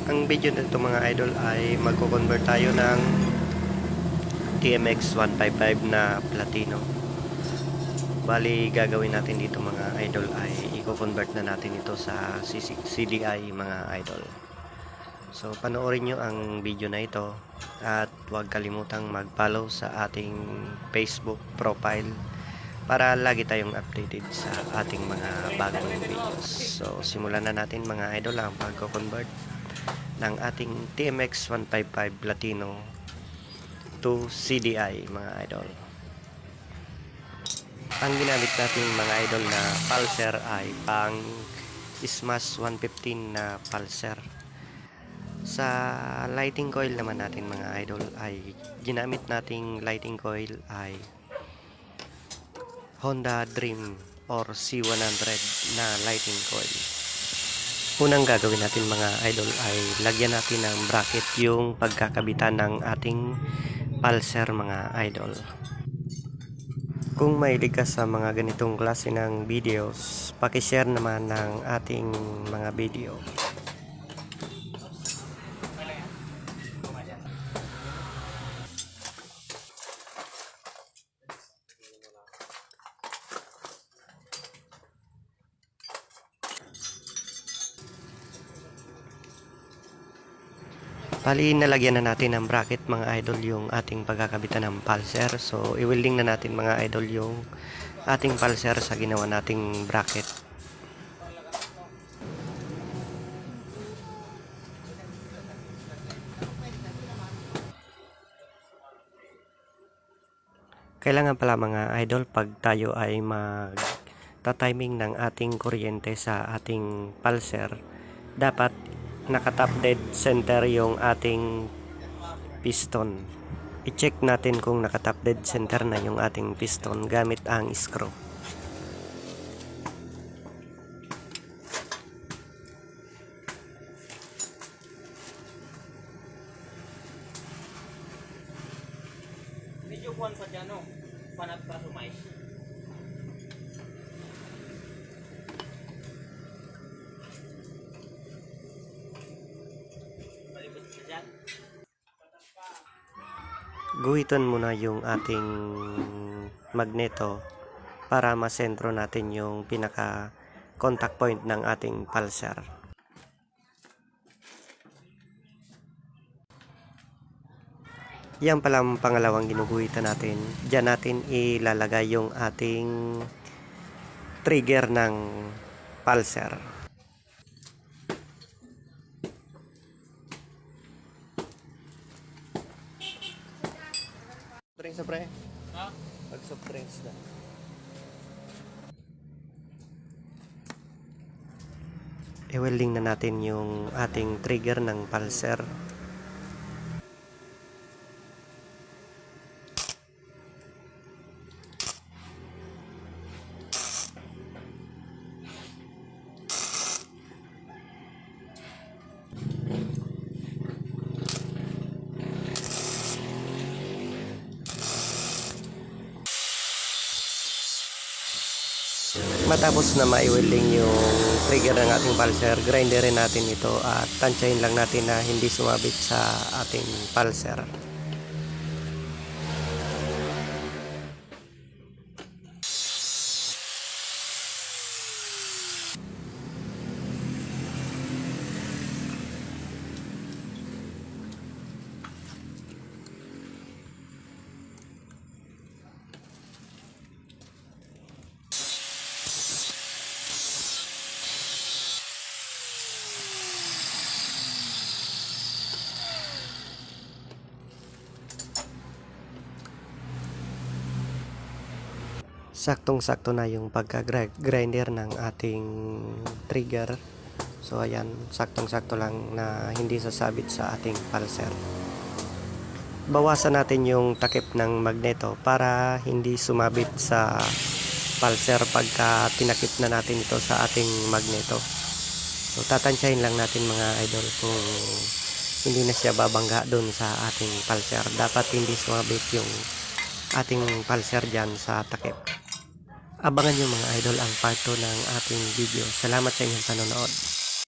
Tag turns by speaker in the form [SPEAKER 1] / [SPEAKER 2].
[SPEAKER 1] Ang video nito mga idol ay magko-convert tayo ng TMX 155 na Platino. Bali gagawin natin dito mga idol ay i-convert na natin ito sa CDI mga idol. So panoorin nyo ang video na ito at huwag kalimutang mag-follow sa ating Facebook profile para lagi tayong updated sa ating mga bagong videos. So simulan na natin mga idol ang pagko-convert ng ating TMX 155 Platino to CDI mga idol. Ang ginamit natin mga idol na pulser ay pang Smash 115 na pulser. Sa lighting coil naman natin mga idol ay ginamit nating lighting coil ay Honda Dream or C100 na lighting coil. Unang gagawin natin mga idol ay lagyan natin ng bracket yung pagkakabitan ng ating pulser mga idol. Kung mahilig ka sa mga ganitong klase ng videos, paki-share naman ng ating mga video. Bali, nalagyan na natin ng bracket mga idol yung ating pagkakabitan ng pulser. So, i-welding na natin mga idol yung ating pulser sa ginawa nating bracket. Kailangan pala mga idol pag tayo ay mag-timing ng ating kuryente sa ating pulser, dapat naka-top dead center yung ating piston. I-check natin kung naka-top dead center na yung ating piston gamit ang screw.
[SPEAKER 2] Medyo kuwan pa dyan, no? Panat pa sumay. Palibot ka dyan.
[SPEAKER 1] Guhitan muna yung ating magneto para masentro natin yung pinaka contact point ng ating pulser. Yan pala ang pangalawang ginuguhitan natin. Diyan natin ilalagay yung ating trigger ng pulser. Drinks na pre?
[SPEAKER 2] Ha?
[SPEAKER 1] Pag soft drinks na. I-welding na natin yung ating trigger ng pulser. Matapos na ma-welding yung trigger ng ating pulser, grinderin natin ito at tansyahin lang natin na hindi sumabit sa ating pulser. Saktong-sakto na yung pagka-grinder ng ating trigger. So ayan, saktong-sakto lang na hindi sasabit sa ating pulser. Bawasan natin yung takip ng magneto para hindi sumabit sa pulser pagka tinakip na natin ito sa ating magneto. So tatansyahin lang natin mga idol kung hindi na siya babangga doon sa ating pulser. Dapat hindi sumabit yung ating pulser dyan sa takip. Abangan nyo mga idol ang part 2 ng ating video. Salamat sa inyong panonood.